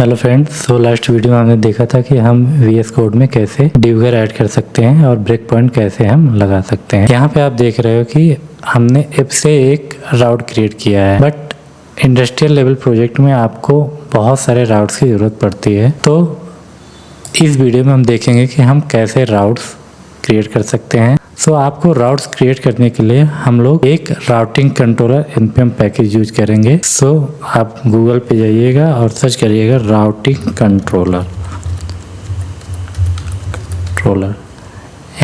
Hello friends, so last video में हमने देखा था कि हम VS कोड में कैसे डिबगर ऐड कर सकते हैं और ब्रेक पॉइंट कैसे हम लगा सकते हैं। यहाँ पे आप देख रहे हो कि हमने इफ से एक राउट क्रिएट किया है, बट इंडस्ट्रियल लेवल प्रोजेक्ट में आपको बहुत सारे राउट्स की ज़रूरत पड़ती है। तो इस वीडियो में हम देखेंगे कि हम कैसे राउट्स क्रिएट कर सकते हैं। सो आपको राउट्स क्रिएट करने के लिए हम लोग एक routing controller npm package use करेंगे। सो आप गूगल पे जाइएगा और सर्च करिएगा राउटिंग कंट्रोलर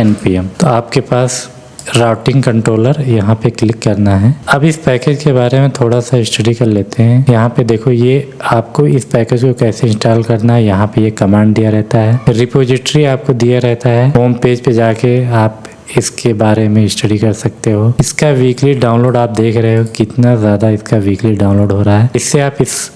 npm। तो आपके पास राउटिंग कंट्रोलर यहाँ पे क्लिक करना है। अब इस पैकेज के बारे में थोड़ा सा स्टडी कर लेते हैं। यहाँ पे देखो, ये आपको इस पैकेज को कैसे इंस्टॉल करना है, यहाँ पे ये कमांड दिया रहता है। रिपोजिटरी आपको दिया रहता है। होम पेज पे जाके आप इसके बारे में स्टडी कर सकते हो। इसका वीकली डाउनलोड आप देख रहे हो कितना ज़्यादा इसका वीकली डाउनलोड हो रहा है। इससे आप इस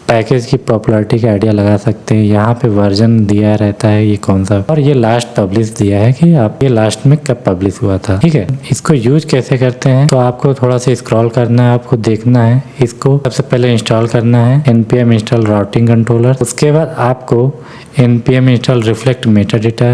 पैकेज की पॉपुलैरिटी का आइडिया लगा सकते हैं। यहाँ पे वर्जन दिया रहता है ये कौन सा, और ये लास्ट पब्लिश दिया है कि आप ये लास्ट में कब पब्लिश हुआ था। ठीक है, इसको यूज कैसे करते हैं तो आपको थोड़ा सा स्क्रॉल करना है, आपको देखना है। इसको सबसे पहले इंस्टॉल करना है npm इंस्टॉल राउटिंग कंट्रोलर। उसके बाद आपको npm install reflect Meta data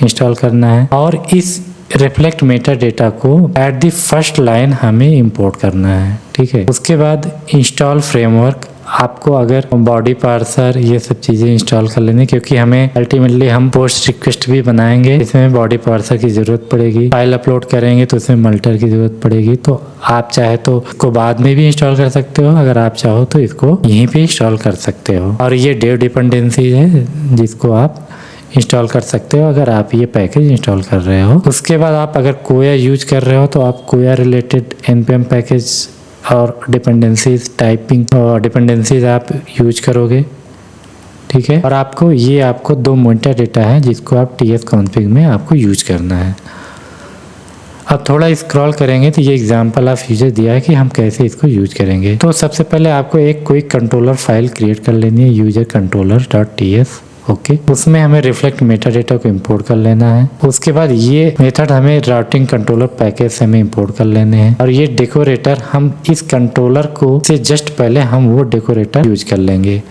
install करना है, और इस रिफ्लेक्ट मेटा डेटा को एट द फर्स्ट लाइन हमें इंपोर्ट करना है। ठीक है, उसके बाद इंस्टॉल फ्रेमवर्क आपको अगर बॉडी पार्सर ये सब चीज़ें इंस्टॉल कर लेनी, क्योंकि हमें अल्टीमेटली हम पोस्ट रिक्वेस्ट भी बनाएंगे, इसमें बॉडी पार्सर की ज़रूरत पड़ेगी। फाइल अपलोड करेंगे तो उसमें मल्टर की ज़रूरत पड़ेगी। तो आप चाहे तो इसको बाद में भी इंस्टॉल कर सकते हो, अगर आप चाहो तो इसको यहीं पे इंस्टॉल कर सकते हो। और ये डेव डिपेंडेंसी है जिसको आप इंस्टॉल कर सकते हो अगर आप ये पैकेज इंस्टॉल कर रहे हो। उसके बाद आप अगर कोया यूज कर रहे हो तो आप कोया रिलेटेड npm पैकेज और डिपेंडेंसीज टाइपिंग और डिपेंडेंसीज आप यूज करोगे। ठीक है, और आपको 2 मेटा डेटा है जिसको आप tsconfig में आपको यूज करना है। अब थोड़ा स्क्रॉल करेंगे तो ये एग्जांपल ऑफ यूजर दिया है कि हम कैसे इसको यूज करेंगे। तो सबसे पहले आपको एक क्विक कंट्रोलर फाइल क्रिएट कर लेनी है, यूजर कंट्रोलर.ts। ओके, उसमें हमें रिफ्लेक्ट मेटा डेटा को इंपोर्ट कर लेना है। उसके बाद ये मेथड हमें राउटिंग कंट्रोलर पैकेज से हमें इंपोर्ट कर लेने हैं, और ये डेकोरेटर हम इस कंट्रोलर को से जस्ट पहले हम वो डेकोरेटर यूज कर लेंगे।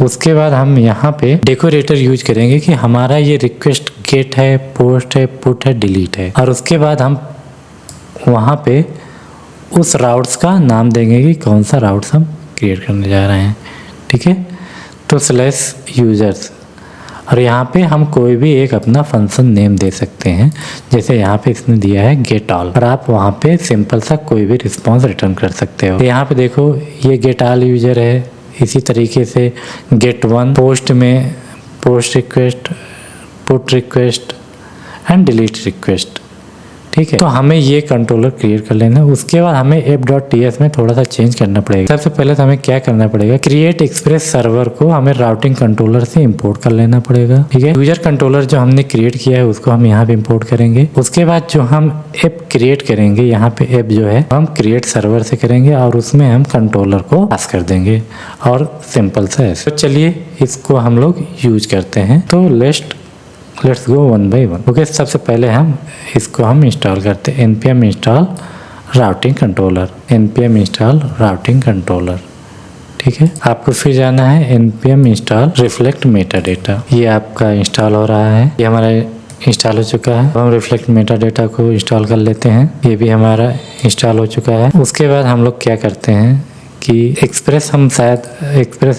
उसके बाद हम यहाँ पे डेकोरेटर यूज करेंगे कि हमारा ये रिक्वेस्ट गेट है, पोस्ट है, पुट है, डिलीट है, और उसके बाद हम वहाँ पे उस राउट्स का नाम देंगे कि कौन सा राउट्स हम क्रिएट करने जा रहे हैं। ठीक है, तो /users, और यहाँ पे हम कोई भी एक अपना फंक्शन नेम दे सकते हैं। जैसे यहाँ पे इसने दिया है गेट ऑल, और आप वहाँ पे सिंपल सा कोई भी रिस्पॉन्स रिटर्न कर सकते हो। यहाँ पे देखो, ये गेट ऑल यूजर है। इसी तरीके से गेट वन पोस्ट में post request, put request and delete request. ठीक है, तो हमें ये कंट्रोलर क्रिएट कर लेना है। उसके बाद हमें app.ts में थोड़ा सा चेंज करना पड़ेगा। सबसे पहले तो हमें क्या करना पड़ेगा, क्रिएट एक्सप्रेस सर्वर को हमें राउटिंग कंट्रोलर से इंपोर्ट कर लेना पड़ेगा। ठीक है, यूजर कंट्रोलर जो हमने क्रिएट किया है उसको हम यहाँ पे इंपोर्ट करेंगे। उसके बाद जो हम ऐप क्रिएट करेंगे, यहाँ पे ऐप जो है हम क्रिएट सर्वर से करेंगे, और उसमें हम कंट्रोलर को पास कर देंगे, और सिंपल सा है। तो चलिए इसको हम लोग यूज करते हैं। तो लेट्स गो 1 by 1। ओके, सबसे पहले हम इंस्टॉल करते हैं npm इंस्टॉल राउटिंग कंट्रोलर। ठीक है, आपको फिर जाना है npm install reflect Meta data. ये आपका इंस्टॉल हो रहा है, ये हमारा इंस्टॉल हो चुका है। हम रिफ्लेक्ट मेटा डेटा को इंस्टॉल कर लेते हैं, ये भी हमारा इंस्टॉल हो चुका है। उसके बाद हम लोग क्या करते हैं कि एक्सप्रेस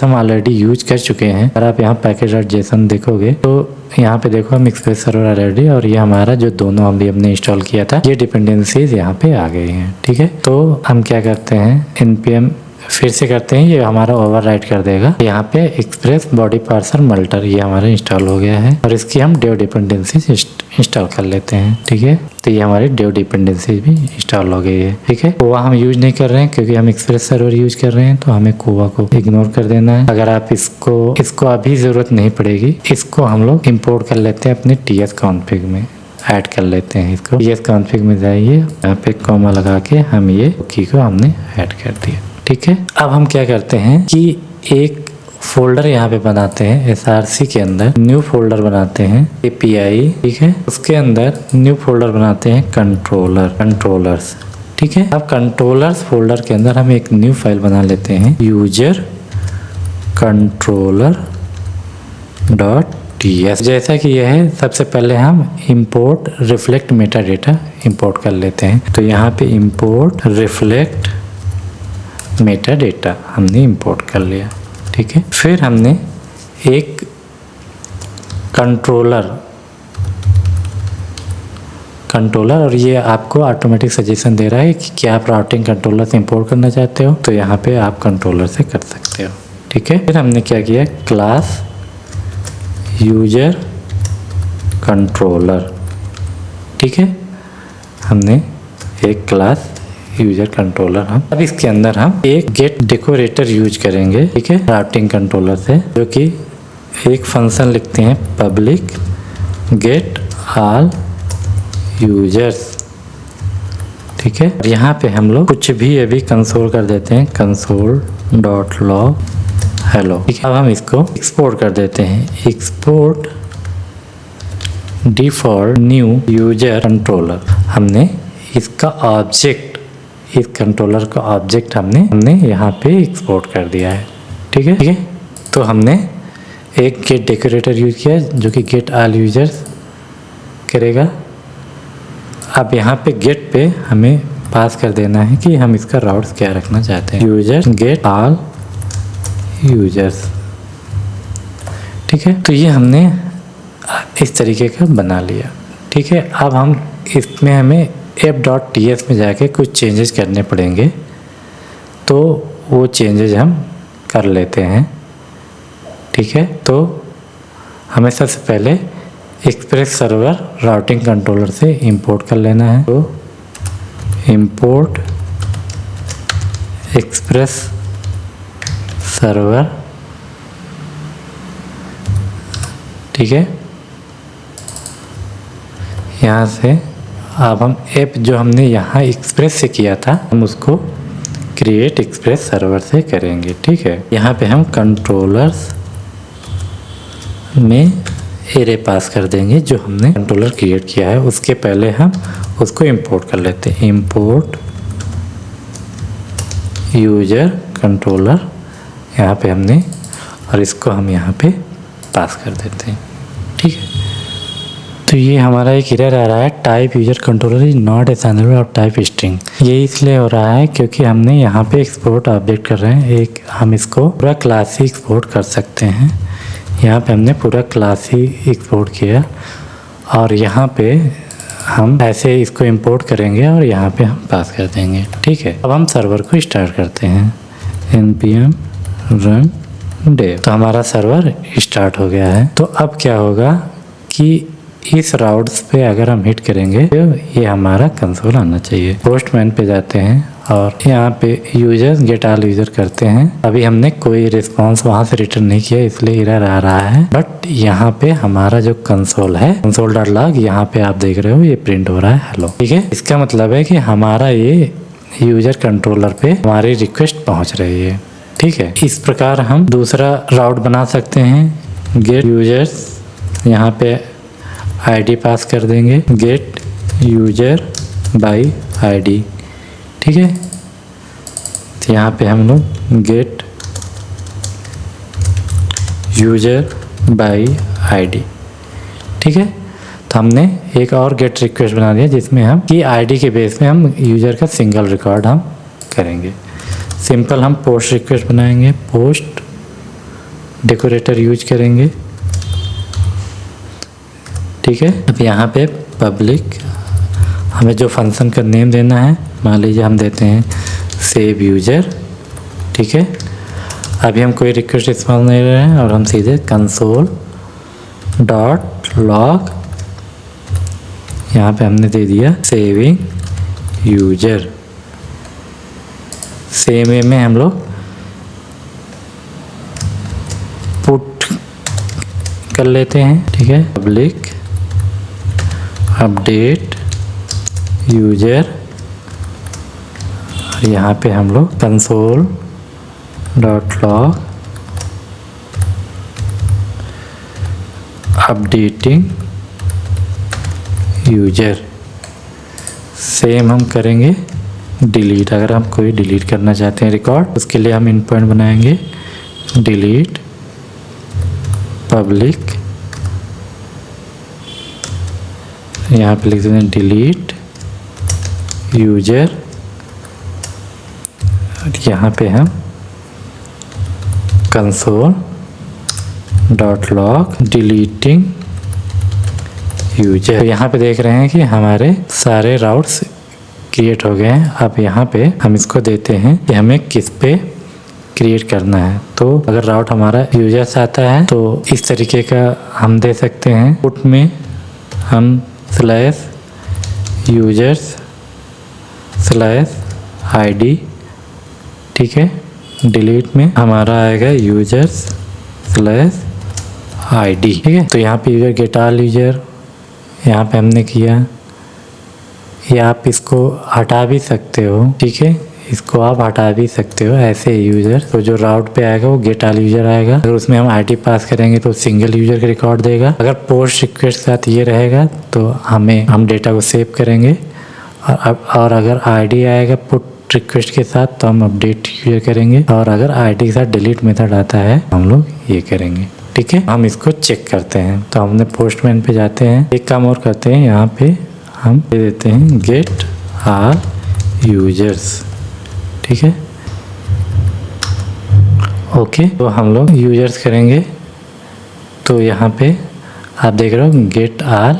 हम ऑलरेडी यूज कर चुके हैं। अगर आप यहाँ पैकेज.json देखोगे तो यहाँ पे देखो हम एक्सप्रेस सर्वर ऑलरेडी, और ये हमारा जो दोनों हमने इंस्टॉल किया था, ये डिपेंडेंसीज यहाँ पे आ गई हैं। ठीक है, तो हम क्या करते हैं, npm फिर से करते हैं, ये हमारा ओवरराइट कर देगा। यहाँ पे एक्सप्रेस बॉडी पार्सर मल्टर ये हमारा इंस्टॉल हो गया है, और इसकी हम डेव डिपेंडेंसीज इंस्टॉल कर लेते हैं। ठीक है, तो ये हमारी डेव डिपेंडेंसीज भी इंस्टॉल हो गई है। ठीक है, कोवा हम यूज नहीं कर रहे हैं क्योंकि हम एक्सप्रेस सर्वर यूज कर रहे हैं, तो हमें कोवा को इग्नोर कर देना है। अगर आप इसको अभी जरूरत नहीं पड़ेगी, इसको हम लोग इम्पोर्ट कर लेते हैं अपने tsconfig में, ऐड कर लेते हैं इसको। tsconfig में जाइए, यहाँ पे कॉमा लगा के हम ये की को हमने ऐड कर दिया। ठीक है, अब हम क्या करते हैं कि एक फोल्डर यहाँ पे बनाते हैं, src के अंदर न्यू फोल्डर बनाते हैं API। ठीक है, उसके अंदर न्यू फोल्डर बनाते हैं कंट्रोलर्स। ठीक है, अब कंट्रोलर्स फोल्डर के अंदर हम एक न्यू फाइल बना लेते हैं यूजर कंट्रोलर ts। जैसा कि यह है, सबसे पहले हम import reflect metadata import कर लेते हैं। तो यहाँ पे import reflect metadata हमने import कर लिया, ठीक है। फिर हमने एक कंट्रोलर और ये आपको ऑटोमेटिक सजेशन दे रहा है कि क्या आप राउटिंग कंट्रोलर से इंपोर्ट करना चाहते हो, तो यहाँ पे आप कंट्रोलर से कर सकते हो, ठीक है। फिर हमने क्या किया, क्लास यूजर कंट्रोलर, ठीक है। हमने एक क्लास यूजर कंट्रोलर अब इसके अंदर हम एक गेट डेकोरेटर यूज करेंगे, ठीक है, राउटिंग कंट्रोलर से, जो कि एक फंक्शन लिखते हैं पब्लिक गेट ऑल यूजर्स, ठीक है। यहाँ पे हम लोग कुछ भी अभी कंसोल कर देते हैं, console.log हेलो, ठीक है। अब हम इसको एक्सपोर्ट कर देते हैं, export default new user controller. हमने इसका ऑब्जेक्ट, इस कंट्रोलर का ऑब्जेक्ट हमने यहाँ पे एक्सपोर्ट कर दिया है, ठीक है, ठीक है। तो हमने एक गेट डेकोरेटर यूज किया जो कि गेट ऑल यूजर्स करेगा। अब यहाँ पे गेट पे हमें पास कर देना है कि हम इसका राउट्स क्या रखना चाहते हैं, यूजर गेट ऑल यूजर्स, ठीक है। तो ये हमने इस तरीके का बना लिया, ठीक है। अब हम इसमें हमें app.ts में जाके कुछ चेंजेस करने पड़ेंगे, तो वो चेंजेस हम कर लेते हैं, ठीक है। तो हमें सबसे पहले एक्सप्रेस सर्वर राउटिंग कंट्रोलर से इंपोर्ट कर लेना है। तो इंपोर्ट एक्सप्रेस सर्वर, ठीक है। यहाँ से अब हम ऐप जो हमने यहाँ एक्सप्रेस से किया था, हम उसको क्रिएट एक्सप्रेस सर्वर से करेंगे, ठीक है। यहाँ पे हम कंट्रोलर्स में एरे पास कर देंगे जो हमने कंट्रोलर क्रिएट किया है। उसके पहले हम उसको इंपोर्ट कर लेते हैं, इंपोर्ट यूजर कंट्रोलर यहाँ पे हमने, और इसको हम यहाँ पे पास कर देते हैं, ठीक है। तो ये हमारा एक एरर आ रहा है, type user controller is not assignable of type string. ये इसलिए हो रहा है क्योंकि हमने यहाँ पे एक्सपोर्ट ऑब्जेक्ट कर रहे हैं एक, हम इसको पूरा क्लास ही एक्सपोर्ट कर सकते हैं। यहाँ पे हमने पूरा क्लास ही एक्सपोर्ट किया और यहाँ पे हम ऐसे इसको इंपोर्ट करेंगे और यहाँ पे हम पास कर देंगे, ठीक है। अब हम सर्वर को स्टार्ट करते हैं, npm run dev। तो हमारा सर्वर स्टार्ट हो गया है। तो अब क्या होगा कि इस राउट्स पे अगर हम हिट करेंगे तो ये हमारा कंसोल आना चाहिए। पोस्टमैन पे जाते हैं और यहाँ पे यूजर्स गेट ऑल यूजर करते हैं। अभी हमने कोई रिस्पांस वहाँ से रिटर्न नहीं किया इसलिए एरर आ रहा है, बट यहाँ पे हमारा जो कंसोल है console.log, यहाँ पे आप देख रहे हो ये प्रिंट हो रहा है हेलो, ठीक है। इसका मतलब है कि हमारा ये यूजर कंट्रोलर पे हमारी रिक्वेस्ट पहुँच रही है, ठीक है। इस प्रकार हम दूसरा राउट बना सकते हैं, गेट यूजर्स, यहाँ पे आईडी पास कर देंगे, गेट यूजर बाई आईडी, ठीक है। तो यहाँ पे हम लोग गेट यूजर बाई आईडी, ठीक है। तो हमने एक और गेट रिक्वेस्ट बना दिया जिसमें हम की आईडी के बेस में हम यूजर का सिंगल रिकॉर्ड हम करेंगे। सिंपल हम पोस्ट रिक्वेस्ट बनाएंगे, पोस्ट डेकोरेटर यूज करेंगे, ठीक है। अब यहाँ पे पब्लिक हमें जो फंक्शन का नेम देना है, मान लीजिए हम देते हैं सेव यूजर, ठीक है। अभी हम कोई रिक्वेस्ट रिस्पॉन्स नहीं ले रहे हैं और हम सीधे console.log यहाँ पे हमने दे दिया सेविंग यूजर। सेम वे में हम लोग पुट कर लेते हैं, ठीक है। पब्लिक अपडेट यूजर, और यहाँ पे हम लोग console.log अपडेटिंग यूजर। सेम हम करेंगे डिलीट, अगर हम कोई डिलीट करना चाहते हैं रिकॉर्ड, उसके लिए हम इन पॉइंट बनाएंगे डिलीट पब्लिक, यहाँ पे लिख देते हैं डिलीट यूजर, यहाँ पे हम console dot log deleting user. तो यहाँ पे देख रहे हैं कि हमारे सारे राउट्स क्रिएट हो गए हैं। अब यहाँ पे हम इसको देते हैं कि हमें किस पे क्रिएट करना है। तो अगर राउट हमारा यूजर्स आता है तो इस तरीके का हम दे सकते हैं। पुट में हम स्लैश यूजर्स स्लैश ID, ठीक है। डिलीट में हमारा आएगा यूजर्स स्लैश ID, ठीक है। तो यहाँ पे यूजर गेट ऑल यूजर यहाँ पे हमने किया, या आप इसको हटा भी सकते हो, ठीक है। इसको आप हटा भी सकते हो ऐसे यूजर। तो जो राउट पे आएगा वो गेट ऑल यूजर आएगा। अगर उसमें हम ID पास करेंगे तो सिंगल यूजर का रिकॉर्ड देगा। अगर पोस्ट रिक्वेस्ट के साथ ये रहेगा तो हम डेटा को सेव करेंगे। और अगर ID आएगा पुट रिक्वेस्ट के साथ तो हम अपडेट यूजर करेंगे। और अगर ID के साथ डिलीट मेथड आता है हम लोग ये करेंगे, ठीक है। हम इसको चेक करते हैं। तो हमने पोस्टमैन पे जाते हैं, एक काम और करते हैं, यहाँ पे हम दे देते हैं गेट ऑल यूजर्स, ठीक है। ओके, तो हम लोग यूजर्स करेंगे। तो यहाँ पे आप देख रहे हो गेट ऑल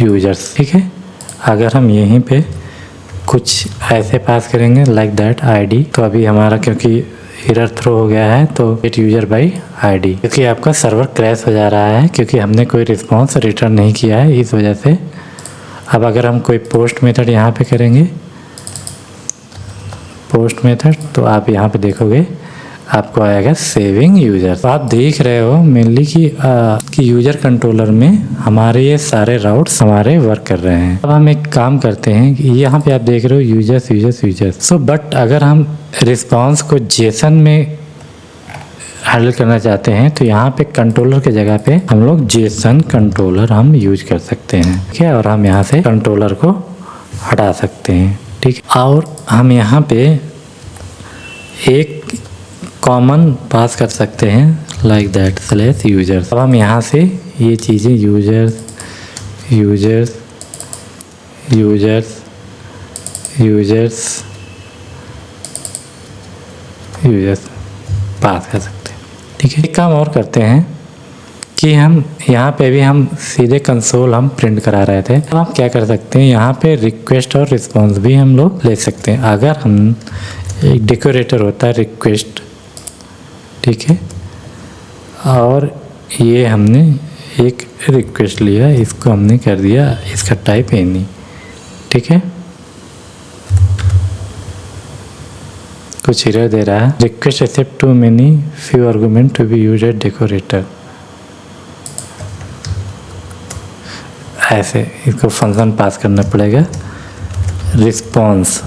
यूजर्स, ठीक है। अगर हम यहीं पे कुछ ऐसे पास करेंगे लाइक दैट ID, तो अभी हमारा क्योंकि एरर थ्रो हो गया है तो गेट यूजर बाय ID, क्योंकि आपका सर्वर क्रैश हो जा रहा है क्योंकि हमने कोई रिस्पांस रिटर्न नहीं किया है इस वजह से। अब अगर हम कोई पोस्ट मेथड यहाँ पे करेंगे, पोस्ट मेथड, तो आप यहाँ पे देखोगे आपको आएगा सेविंग यूजर। तो आप देख रहे हो मेनली कि यूजर कंट्रोलर में हमारे ये सारे राउट्स हमारे वर्क कर रहे हैं। अब हम एक काम करते हैं कि यहाँ पे आप देख रहे हो users users users. So but अगर हम रिस्पांस को जेसन में हैंडल करना चाहते हैं तो यहाँ पे कंट्रोलर के जगह पे हम लोग जेसन कंट्रोलर हम यूज कर सकते हैं, ठीक है। और हम यहाँ से कंट्रोलर को हटा सकते हैं, ठीक है। और हम यहाँ पे एक कॉमन पास कर सकते हैं लाइक दैट स्लैश यूजर्स। अब हम यहाँ से ये चीज़ें users users users users users पास कर सकते हैं, ठीक है। एक काम और करते हैं कि हम यहाँ पे भी हम सीधे कंसोल हम प्रिंट करा रहे थे। तो हम क्या कर सकते हैं, यहाँ पे रिक्वेस्ट और रिस्पॉन्स भी हम लोग ले सकते हैं। अगर हम एक डेकोरेटर होता है रिक्वेस्ट, ठीक है, और ये हमने एक रिक्वेस्ट लिया, इसको हमने कर दिया इसका टाइप एनी, ठीक है। कुछ एरर दे रहा है, request accept to many few argument to be used at decorator. ऐसे इसको फंक्शन पास करना पड़ेगा रिस्पॉन्स,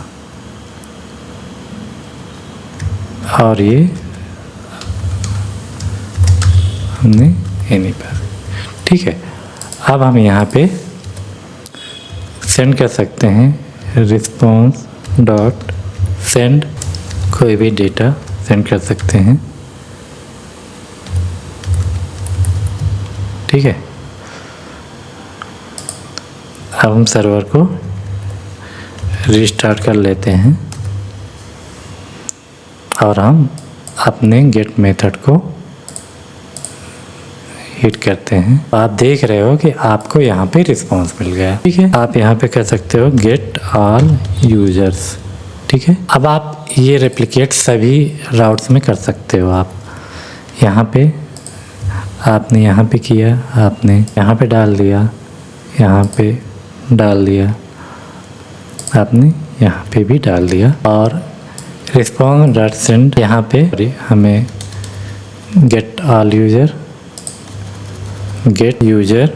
और ये हमने एनी पास, ठीक है। अब हम यहाँ पे सेंड कर सकते हैं रिस्पॉन्स डॉट सेंड, कोई भी डेटा सेंड कर सकते हैं, ठीक है। अब हम सर्वर को रिस्टार्ट कर लेते हैं और हम अपने गेट मेथड को हिट करते हैं। आप देख रहे हो कि आपको यहाँ पे रिस्पांस मिल गया, ठीक है। आप यहाँ पे कर सकते हो गेट ऑल यूजर्स, ठीक है। अब आप ये रेप्लिकेट सभी राउट्स में कर सकते हो। आप यहाँ पे आपने यहाँ पे किया, आपने यहाँ पे डाल दिया, यहाँ पे डाल दिया, आपने यहाँ पे भी डाल दिया, और रिस्पॉन्स डॉट सेंड यहाँ पे हमें get all user gate user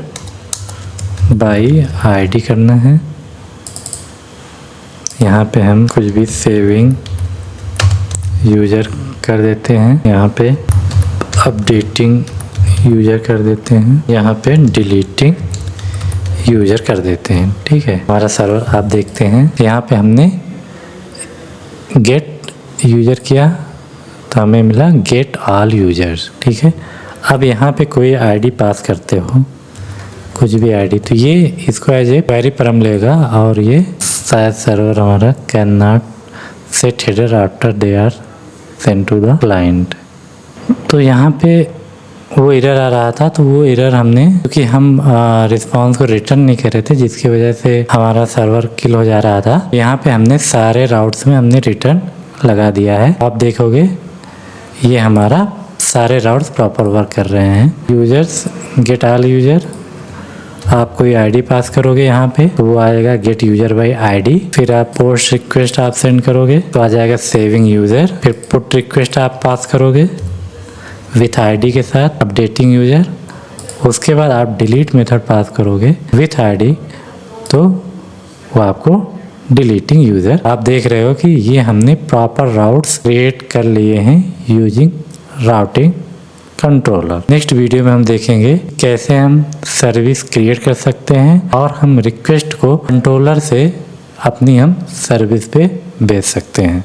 by ID करना है। यहाँ पे हम कुछ भी सेविंग यूजर कर देते हैं, यहाँ पे अपडेटिंग यूजर कर देते हैं, यहाँ पे डिलीटिंग यूजर कर देते हैं, ठीक है। हमारा सर्वर आप देखते हैं यहाँ पे हमने गेट यूजर किया तो हमें मिला गेट ऑल यूजर्स, ठीक है। अब यहाँ पे कोई आईडी पास करते हो, कुछ भी आईडी, तो ये इसको एज ए क्वेरी परम लेगा और ये शायद सर्वर हमारा can not set header after they are send to the client. तो यहाँ पे वो एरर आ रहा था, तो वो एरर हमने, क्योंकि हम रिस्पांस को रिटर्न नहीं कर रहे थे जिसकी वजह से हमारा सर्वर किल हो जा रहा था, यहाँ पे हमने सारे राउट्स में हमने रिटर्न लगा दिया है। आप देखोगे ये हमारा सारे राउट्स प्रॉपर वर्क कर रहे हैं। यूजर्स गेट ऑल यूजर, आप कोई आईडी पास करोगे यहाँ पे तो वो आएगा गेट यूजर बाय आईडी, फिर आप पोस्ट रिक्वेस्ट आप सेंड करोगे तो आ जाएगा सेविंग यूजर, फिर पुट रिक्वेस्ट आप पास करोगे विथ आईडी के साथ अपडेटिंग यूजर, उसके बाद आप डिलीट मेथड पास करोगे विथ आईडी, तो वो आपको डिलीटिंग यूजर। आप देख रहे हो कि ये हमने प्रॉपर राउट्स क्रिएट कर लिए हैं using routing controller. Next video में हम देखेंगे कैसे हम सर्विस क्रिएट कर सकते हैं और हम रिक्वेस्ट को कंट्रोलर से अपनी हम सर्विस पे भेज सकते हैं।